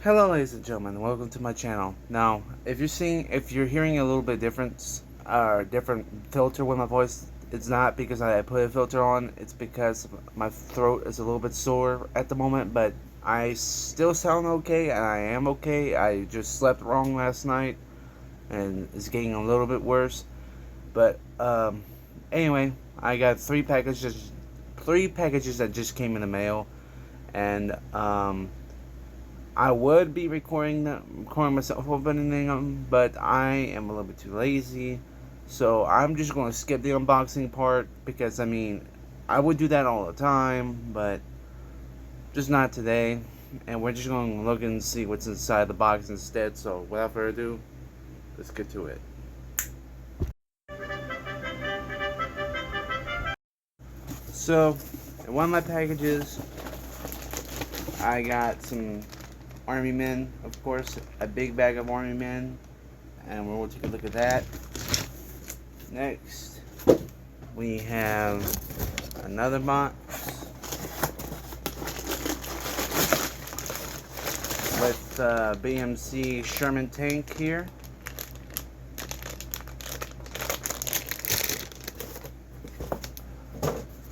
Hello ladies and gentlemen, welcome to my channel. Now, if you're hearing a little bit different filter with my voice, it's not because I put a filter on, it's because my throat is a little bit sore at the moment, but I still sound okay and I am okay. I just slept wrong last night and it's getting a little bit worse. But anyway, I got three packages that just came in the mail, and I would be recording myself opening them, but I am a little bit too lazy. So I'm just going to skip the unboxing part because, I mean, I would do that all the time, but just not today. And we're just going to look and see what's inside the box instead. So without further ado, let's get to it. So, in one of my packages, I got some Army Men, of course, a big bag of Army Men, and we'll take a look at that. Next, we have another box with BMC Sherman tank here.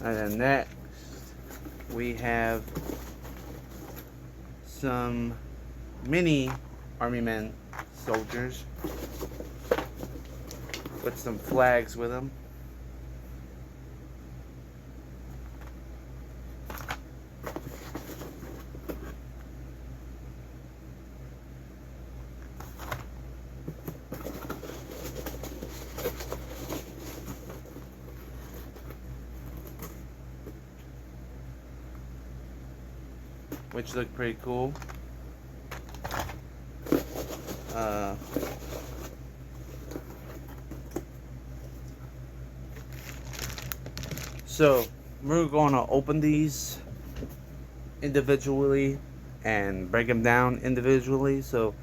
And then next, we have some mini Army Men soldiers with some flags with them. Which look pretty cool. So we're going to open these individually and break them down individually. So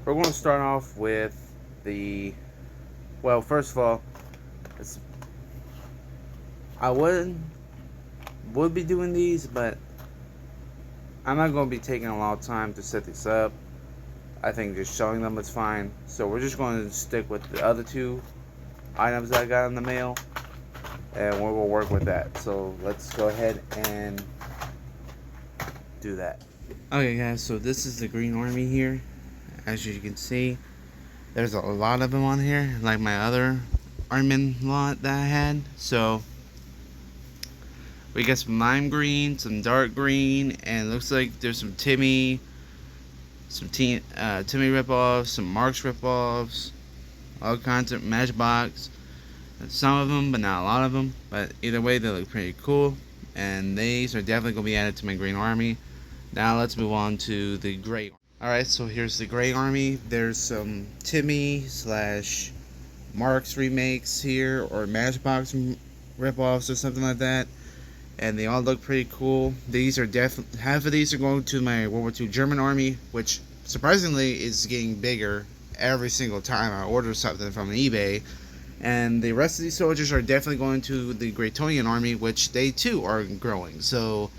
we're going to start off with well, first of all, I would be doing these, but I'm not going to be taking a lot of time to set this up. I think just showing them is fine. So we're just going to stick with the other two items that I got in the mail, and we will work with that. So let's go ahead and do that. Okay guys, so this is the Green Army here. As you can see, there's a lot of them on here, like my other Armin lot that I had. So we got some lime green, some dark green, and it looks like there's some Timmy ripoffs, some Marks ripoffs, all kinds of Matchbox. Some of them, but not a lot of them. But either way, they look pretty cool, and these are definitely going to be added to my Green Army. Now let's move on to the Gray. Alright, so here's the Gray Army. There's some Timmy / Marks remakes here, or Matchbox ripoffs or something like that. And they all look pretty cool. These are definitely, half of these are going to my World War II German Army, which surprisingly is getting bigger every single time I order something from eBay. And the rest of these soldiers are definitely going to the Greytonian Army, which they too are growing. So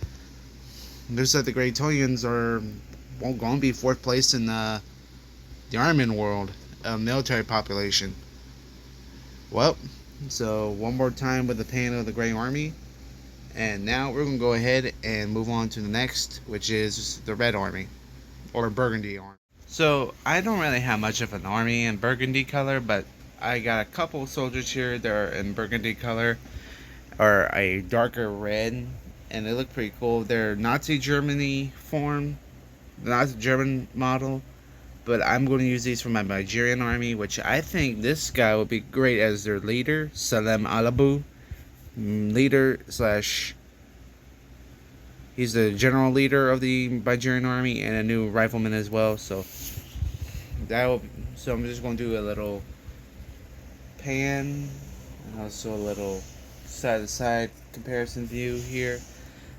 looks like the Greytonians are going to be 4th place in the Army world military population. Well, so one more time with the panel of the Grey Army. And now we're going to go ahead and move on to the next, which is the Red Army, or Burgundy Army. So I don't really have much of an army in burgundy color, but I got a couple of soldiers here that are in burgundy color, or a darker red, and they look pretty cool. They're Nazi Germany form, the Nazi German model, but I'm going to use these for my Nigerian army, which I think this guy would be great as their leader, Salem Alabu. Leader / he's the general leader of the Nigerian army and a new rifleman as well. So I'm just going to do a little pan and also a little side to side comparison view here.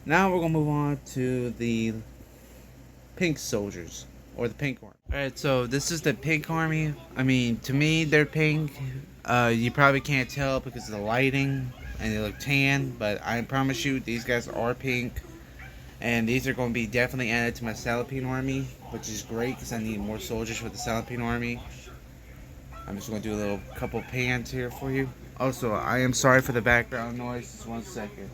Now we're going to move on to the pink soldiers, or the pink army. Alright, so this is the pink army. I mean, to me they're pink. You probably can't tell because of the lighting and they look tan, but I promise you these guys are pink. And these are going to be definitely added to my Salapine army, which is great because I need more soldiers for the Salapine army. I'm just going to do a little couple pans here for you. Also, I am sorry for the background noise. Just 1 second.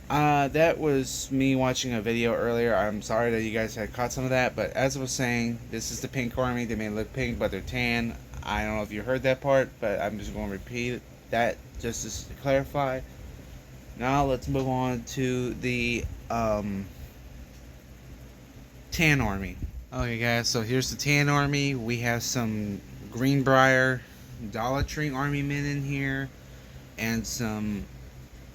That was me watching a video earlier. I'm sorry that you guys had caught some of that, but as I was saying, this is the pink army. They may look pink, but they're tan. I don't know if you heard that part, but I'm just going to repeat that just to clarify. Now let's move on to the tan army. Okay, guys, so here's the tan army. We have some Greenbrier Dollar Tree army men in here, and some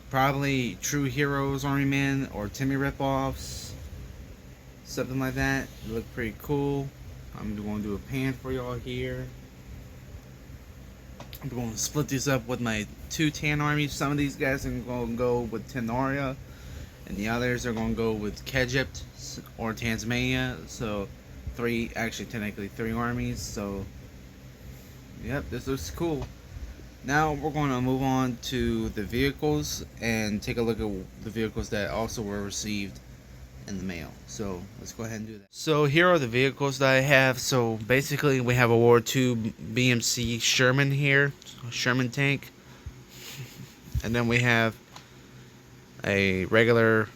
probably True Heroes army men or Timmy ripoffs, something like that. They look pretty cool. I'm going to do a pan for y'all here. I'm going to split these up with my 2 tan armies. Some of these guys are going to go with Tendaria, and the others are going to go with Kegypt or Tasmania. So technically 3 armies. So yep, this looks cool. Now we're going to move on to the vehicles and take a look at the vehicles that also were received in the mail. So let's go ahead and do that. So here are the vehicles that I have. So basically we have a World War II BMC Sherman here, Sherman tank. And then we have a regular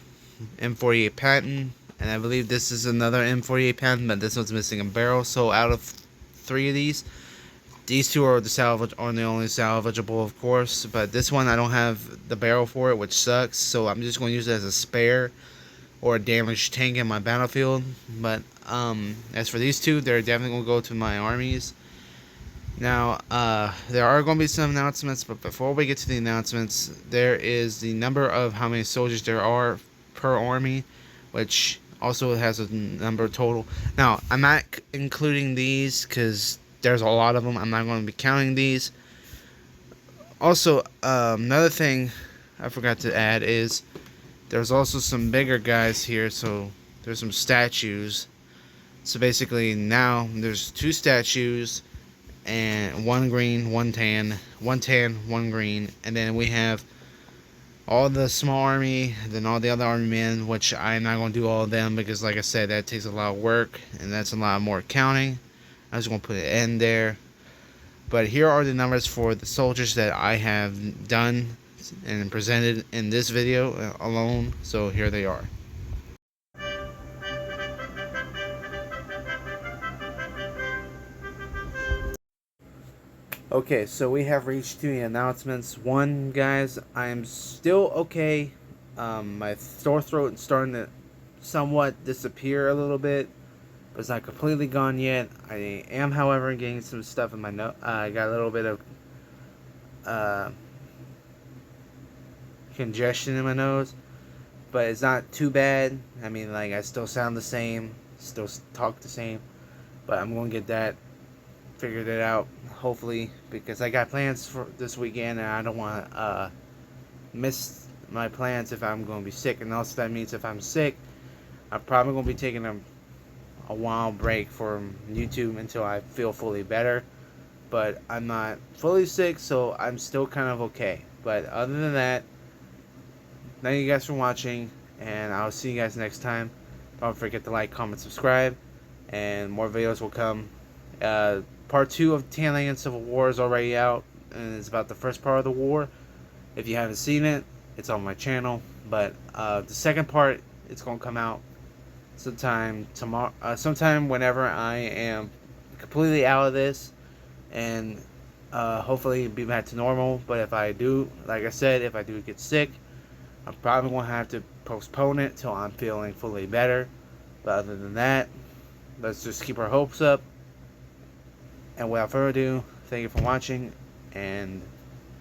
M48 Patton. And I believe this is another M48 Patton, but this one's missing a barrel. So out of 3 of these 2 are the only salvageable, of course. But this one I don't have the barrel for it, which sucks. So I'm just going to use it as a spare or a damaged tank in my battlefield. But as for these 2, they're definitely going to go to my armies. Now, there are going to be some announcements, but before we get to the announcements, there is the number of how many soldiers there are per army, which also has a number total. Now, I'm not including these because there's a lot of them. I'm not going to be counting these. Also, another thing I forgot to add is there's also some bigger guys here, so there's some statues. So basically now there's 2 statues, and 1 green, 1 tan, 1 green, and then we have all the small army, and then all the other army men, which I'm not going to do all of them because, like I said, that takes a lot of work, and that's a lot more counting. I'm just going to put an end there. But here are the numbers for the soldiers that I have done and presented in this video alone. So here they are. Okay, so we have reached to the announcements. 1, guys, I'm still okay. My sore throat is starting to somewhat disappear a little bit, but it's not completely gone yet. I am, however, getting some stuff in my nose. I got a little bit of congestion in my nose, but it's not too bad. I mean, like, I still sound the same, still talk the same, but I'm going to get that figured it out, hopefully, because I got plans for this weekend, and I don't want to miss my plans if I'm going to be sick. And also that means if I'm sick, I'm probably going to be taking a while break from YouTube until I feel fully better. But I'm not fully sick, so I'm still kind of okay. But other than that, thank you guys for watching, and I'll see you guys next time. Don't forget to like, comment, subscribe, and more videos will come. Part 2 of Tanland Civil War is already out, and it's about the first part of the war. If you haven't seen it, it's on my channel. But the second part, it's going to come out sometime tomorrow, sometime whenever I am completely out of this, and hopefully be back to normal. But if I do, like I said, if I do get sick, I'm probably going to have to postpone it till I'm feeling fully better. But other than that, let's just keep our hopes up. And without further ado, thank you for watching, and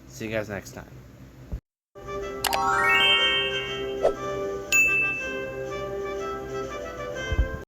see you guys next time.